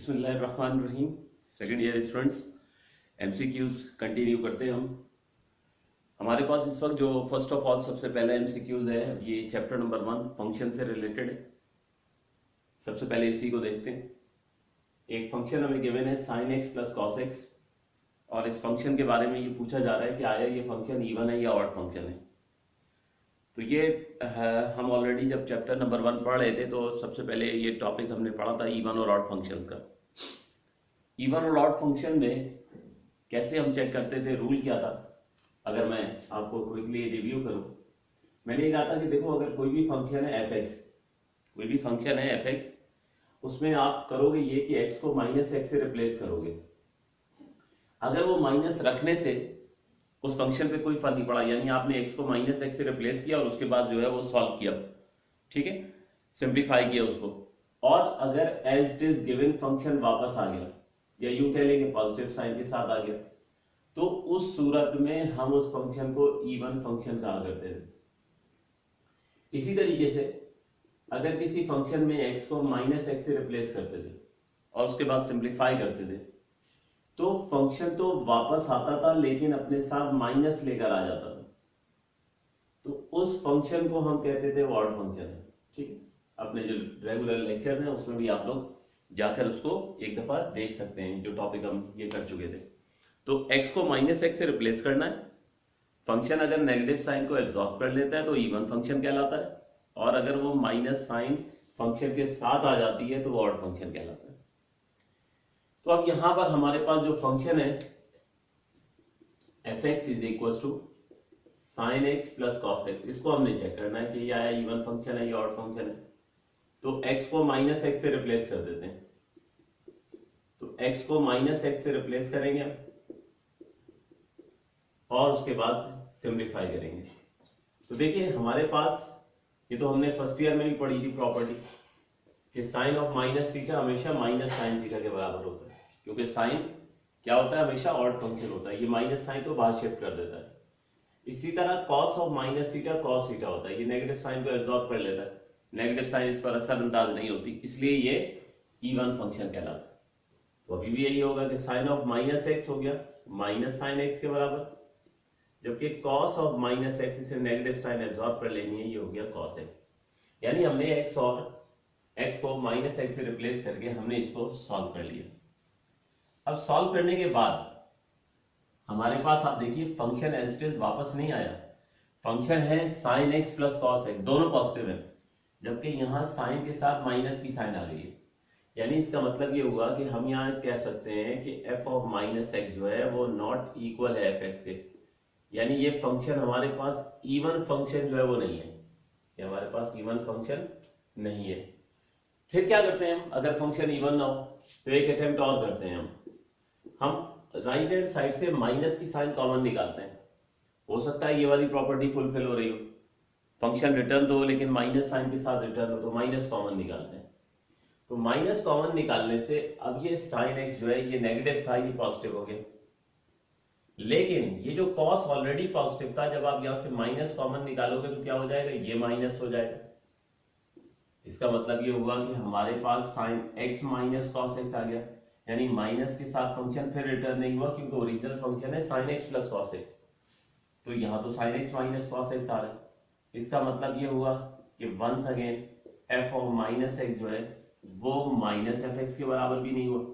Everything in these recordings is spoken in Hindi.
बिस्मिल्लाहिर्रहमानिर्रहीम। Second year students, MCQs continue करते हैं हम। हमारे पास इस वक्त जो फर्स्ट ऑफ ऑल सबसे पहला एमसीक्यूज है, ये चैप्टर नंबर 1 फंक्शन से रिलेटेड है। सबसे पहले इसी को देखते हैं। एक फंक्शन हमें गिवन है sin x plus cos x, और इस फंक्शन के बारे में ये पूछा जा रहा है कि आया ये फंक्शन इवन है या ऑड फंक्शन है। तो ये हम ऑलरेडी जब चैप्टर नंबर 1 पढ़ रहे थे तो सबसे पहले ये टॉपिक हमने पढ़ा था इवन और ऑड फंक्शंस का। इवन और ऑड फंक्शन में कैसे हम चेक करते थे, रूल क्या था, अगर मैं आपको क्विकली रिव्यू करूं। मैंने ये कहा था कि देखो, अगर कोई भी फंक्शन है एफ एक्स, कोई भी फंक्शन है एफ एक्स, उसमें आप करोगे ये कि एक्स को माइनस एक्स से रिप्लेस करोगे। अगर वो माइनस रखने से उस फंक्शन पे कोई फर्क नहीं पड़ा, यानी आपने एक्स को माइनस एक्स से रिप्लेस किया और उसके बाद जो है वो सॉल्व किया, ठीक है, सिंप्लीफाई किया उसको, और अगर as it is given function वापस आ गया, या यूं कह लेंगे पॉजिटिव साइन के साथ आ गया, तो उस सूरत में हम उस फंक्शन को इवन फंक्शन कहा करते थे। इसी तरीके से अगर किसी फंक्शन में एक्स को माइनस एक्स से रिप्लेस करते थे और उसके बाद सिंप्लीफाई करते थे, तो फंक्शन तो वापस आता था लेकिन अपने साथ माइनस लेकर आ जाता था, तो उस फंक्शन को हम कहते थे ऑड फंक्शन है। ठीक है, अपने जो रेगुलर लेक्चर हैं उसमें भी आप लोग जाकर उसको एक दफा देख सकते हैं, जो टॉपिक हम ये कर चुके थे। तो x को माइनस एक्स से रिप्लेस करना है, फंक्शन अगर नेगेटिव साइन को एब्जॉर्ब कर लेता है तो इवन फंक्शन कहलाता है, और अगर वो माइनस साइन फंक्शन के साथ आ जाती है तो वो ऑड फंक्शन कहलाता है। तो अब यहां पर हमारे पास जो फंक्शन है f x is equal to sine x plus cos x, इसको हमने चेक करना है कि ये आया इवन फंक्शन है या ऑड फंक्शन है। तो x को माइनस एक्स से रिप्लेस कर देते हैं, तो x को माइनस एक्स से रिप्लेस करेंगे और उसके बाद सिंप्लीफाई करेंगे। तो देखिए हमारे पास, ये तो हमने फर्स्ट ईयर में भी पढ़ी थी प्रॉपर्टी, कि साइन ऑफ माइनस थीटा हमेशा माइनस साइन थीटा के बराबर होता है, क्योंकि साइन क्या होता है, हमेशा ऑड फंक्शन होता है, ये माइनस साइन को बाहर शिफ्ट कर देता है। इसी तरह cos of minus theta cos theta होता है, ये नेगेटिव साइन को एब्जॉर्ब कर लेता है, नेगेटिव साइन इस पर असरअंदाज नहीं होती, इसलिए ये इवन फंक्शन कहलाता है। तो अभी भी यही होगा कि साइन ऑफ माइनस एक्स हो गया माइनस साइन एक्स के बराबर, जबकि कॉस ऑफ माइनस एक्स इसे नेगेटिव साइन एब्जॉर्ब कर लेनी है, ये हो गया कॉस एक्स। यानी हमने एक्स और एक्स को माइनस एक्स से रिप्लेस करके हमने इसको सॉल्व कर लिया। अब सॉल्व करने के बाद हमारे पास आप देखिए फंक्शन एज इट इज वापस नहीं आया, फंक्शन है sine x plus cos x, दोनों पॉजिटिव है, जबकि यहां साइन के साथ माइनस की साइन आ गई है। यानी इसका मतलब ये हुआ कि हम यहां कह सकते हैं कि एफ ऑफ माइनस एक्स जो है वो नॉट इक्वल है एफ एक्स के, यानी ये फंक्शन हमारे पास इवन फंक्शन जो है वो नहीं है, ये हमारे पास इवन फंक्शन नहीं है। फिर क्या करते हैं हम, अगर फंक्शन इवन ना हो तो एक अटेम्प्ट और करते हैं हम राइट हैंड साइड से माइनस की साइन कॉमन निकालते हैं। हो सकता है ये वाली प्रॉपर्टी फुलफिल हो रही हो, फंक्शन रिटर्न दो लेकिन माइनस साइन के साथ रिटर्न हो, तो माइनस कॉमन निकालते हैं। तो माइनस कॉमन निकालने से अब ये साइन एक्स जो है ये नेगेटिव था, ये पॉजिटिव हो गया, लेकिन ये जो कॉस ऑलरेडी पॉजिटिव था, जब आप यहां से माइनस कॉमन निकालोगे तो क्या हो जाएगा, ये माइनस हो जाएगा। इसका मतलब ये हुआ कि हमारे पास sine x minus cos x आ गया, यानी माइनस के साथ फंक्शन फिर रिटर्न नहीं हुआ, क्योंकि ओरिजिनल फंक्शन है sine x plus cos x, तो यहां तो sine x minus cos x आ रहा है। इसका मतलब ये हुआ कि once again F of minus x जो है वो माइनस एफ एक्स के बराबर भी नहीं हुआ,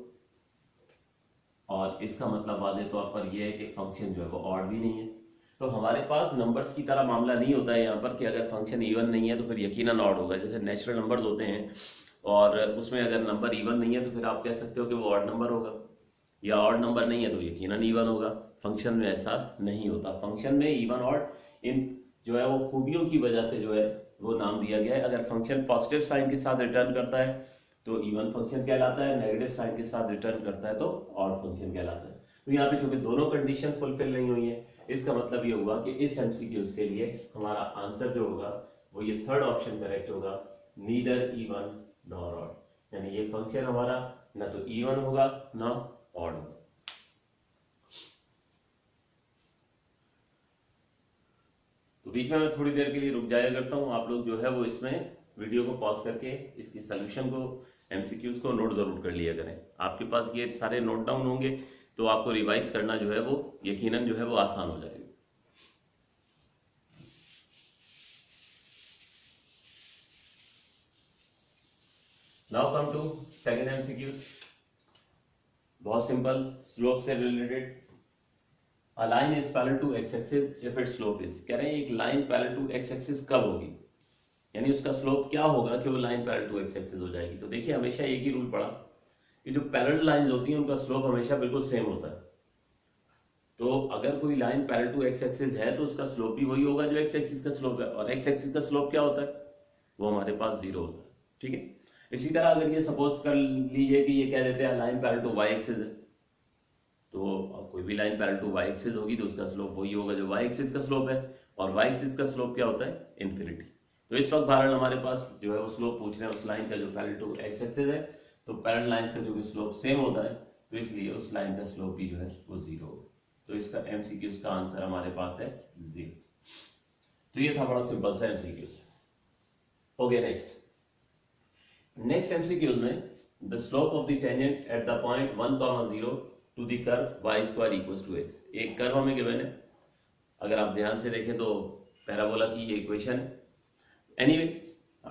और इसका मतलब वाज़ेह तौर पर यह है कि फंक्शन जो है वो ऑड भी नहीं है। तो हमारे पास नंबर्स की तरह मामला नहीं होता है यहाँ पर कि अगर फंक्शन इवन नहीं है तो फिर यकीनन ऑड होगा। जैसे नेचुरल नंबर्स होते हैं और उसमें अगर नंबर इवन नहीं है तो फिर आप कह सकते हो कि वो ऑड नंबर होगा, या ऑड नंबर नहीं है तो यकीनन इवन होगा। फंक्शन में ऐसा नहीं होता, फंक्शन में इवन ऑड इन जो है वो खूबियों की वजह से जो है वो नाम दिया गया है। अगर फंक्शन पॉजिटिव साइन के साथ रिटर्न करता है तो इवन फंक्शन कहलाता है, नेगेटिव साइन के साथ रिटर्न करता है तो ऑड फंक्शन कहलाता है। तो यहाँ पे चूंकि दोनों कंडीशन फुलफिल नहीं हुई है, इसका मतलब ये हुआ कि इस एमसीक्यूज के लिए हमारा आंसर जो होगा वो ये थर्ड ऑप्शन करेक्ट होगा, नीदर इवन नॉर ऑड, यानी ये फंक्शन हमारा ना तो इवन होगा ना ऑड होगा। तो बीच में मैं थोड़ी देर के लिए रुक जाया करता हूं, आप लोग जो है वो इसमें वीडियो को पॉज करके इसकी सोल्यूशन को, एमसीक्यूज को नोट जरूर कर लिया करें। आपके पास ये सारे नोट डाउन होंगे तो आपको रिवाइज करना जो है वो यकीनन जो है वो आसान हो जाएगा। Now come to second MCQs. बहुत सिंपल, स्लोप से रिलेटेड। A line is parallel to x axis if it's slope is. कह रहे हैं एक line parallel to x axis कब होगी, यानी उसका स्लोप क्या होगा कि वो line parallel to x axis हो जाएगी। तो देखिए हमेशा एक ही रूल पड़ा कि जो पैरेलल लाइंस होती हैं उनका स्लोप हमेशा बिल्कुल सेम होता है। तो अगर कोई line parallel to x axis है तो उसका स्लोप भी वही होगा जो एक्स एक्सिस का स्लोप है, और एक्स एक्सिस का स्लोप क्या होता है, वो हमारे पास 0 होता है। ठीक है, इसी तरह अगर ये सपोज कर लीजिए कि ये कह देते हैं line parallel to y axis है, तो कोई भी line parallel to y axis होगी तो उसका स्लोप वही होगा जो वाई एक्सिस का स्लोप है, और वाई एक्सिस का स्लोप क्या होता है, इन्फिनिटी। तो इस वक्त भारत हमारे पास जो है वो स्लोप पूछ रहे हैं उस लाइन का जो पैरेलल टू एक्स एक्सिस है, तो पैरेलल लाइंस का जो भी स्लोप सेम होता है तो इसलिए उस लाइन का स्लोप भी जो है वो 0 होगा। तो इसका एमसीक्यूज का आंसर हमारे पास है 0। तो ये था बड़ा सिंपल सा एमसीक्यूज। ओके, नेक्स्ट एमसीक्यूज में the slope of the tangent at the point 1, 0 to the curve y square equals to x। एक कर्व हमें गिवन है, अगर आप ध्यान से देखें तो पैराबोला की ये इक्वेशन है। एनीवे,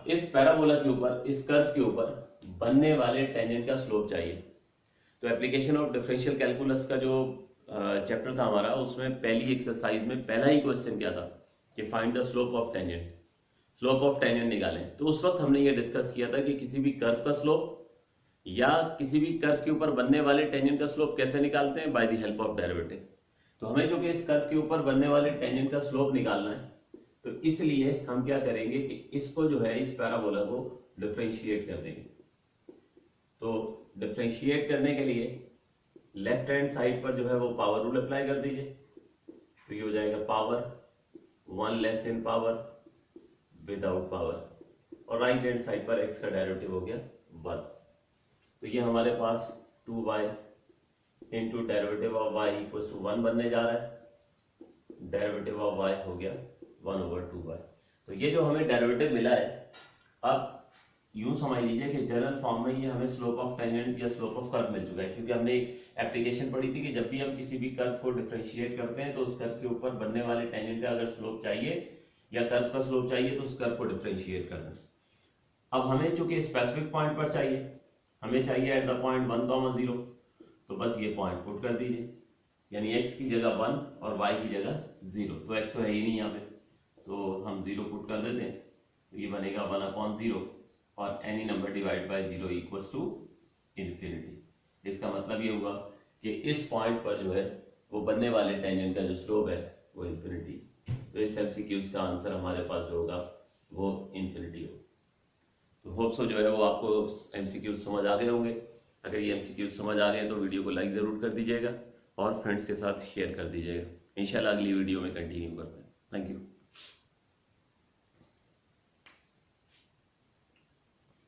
इस पैराबोला के ऊपर, इस कर्व के ऊपर बनने वाले टेंजेंट का स्लोप चाहिए। तो एप्लीकेशन ऑफ डिफरेंशियल कैलकुलस का जो चैप्टर था हमारा, उसमें पहली एक्सरसाइज में पहला ही क्वेश्चन क्या था कि find the slope of tangent, slope of tangent निकालें। तो उस वक्त हमने ये डिस्कस किया था कि किसी भी कर्व का स्लोप या किसी भी कर्व के ऊपर बनने वाले टेंजेंट का स्लोप कैसे निकालते हैं, by the help of derivative. तो हमें चूंकि इस कर्व के ऊपर बनने वाले टेंजेंट का स्लोप निकालना है, तो इसलिए हम क्या करेंगे कि इसको जो है, इस पैराबोला को डिफरेंशिएट कर देंगे। तो डिफरेंशिएट करने के लिए लेफ्ट हैंड साइड पर जो है वो पावर रूल अप्लाई कर दीजिए। तो ये हो जाएगा power 1 less in power without power, और राइट हैंड साइड पर x का डेरिवेटिव हो गया 1। तो ये हमारे पास 2y into derivative of y equals to 1 बनने जा रहा है। डेरिवेटिव ऑफ y हो गया 1/2y। तो ये जो हमें डेरिवेटिव मिला है, अब यूं समझ लीजिए कि जनरल फॉर्म में ये हमें स्लोप ऑफ टेंजेंट या स्लोप ऑफ कर्व मिल चुका है, क्योंकि हमने एक एप्लीकेशन पढ़ी थी कि जब भी हम किसी भी कर्व को डिफरेंशिएट करते हैं तो उस कर्व के ऊपर बनने वाले टेंजेंट का अगर स्लोप चाहिए या कर्व का स्लोप चाहिए तो उस कर्व को डिफरेंशिएट करना है। अब हमें चूंकि स्पेसिफिक पॉइंट पर चाहिए, हमें चाहिए एट द पॉइंट 1, 0, तो बस ये पॉइंट पुट कर दीजिए, यानी x की जगह 1 और y की जगह 0। तो x तो है ही नहीं यहाँ पे, तो हम 0 पुट कर देते हैं। तो ये बनेगा 1/0 और any number divide by 0 equals to infinity. इसका मतलब ये हुआ कि इस पॉइंट पर जो है वो बनने वाले टेंजेंट का जो स्लोप है वो इन्फिनिटी। तो इस एमसीक्यूज का आंसर हमारे पास जो होगा वो इन्फिनिटी होगा। तो होप सो जो है वो आपको एमसीक्यूज समझ आ गए होंगे। अगर ये एमसीक्यूज समझ आ गए तो वीडियो को लाइक ज़रूर कर दीजिएगा और फ्रेंड्स के साथ शेयर कर दीजिएगा। इंशाल्लाह अगली वीडियो में कंटिन्यू करते हैं। Thank you.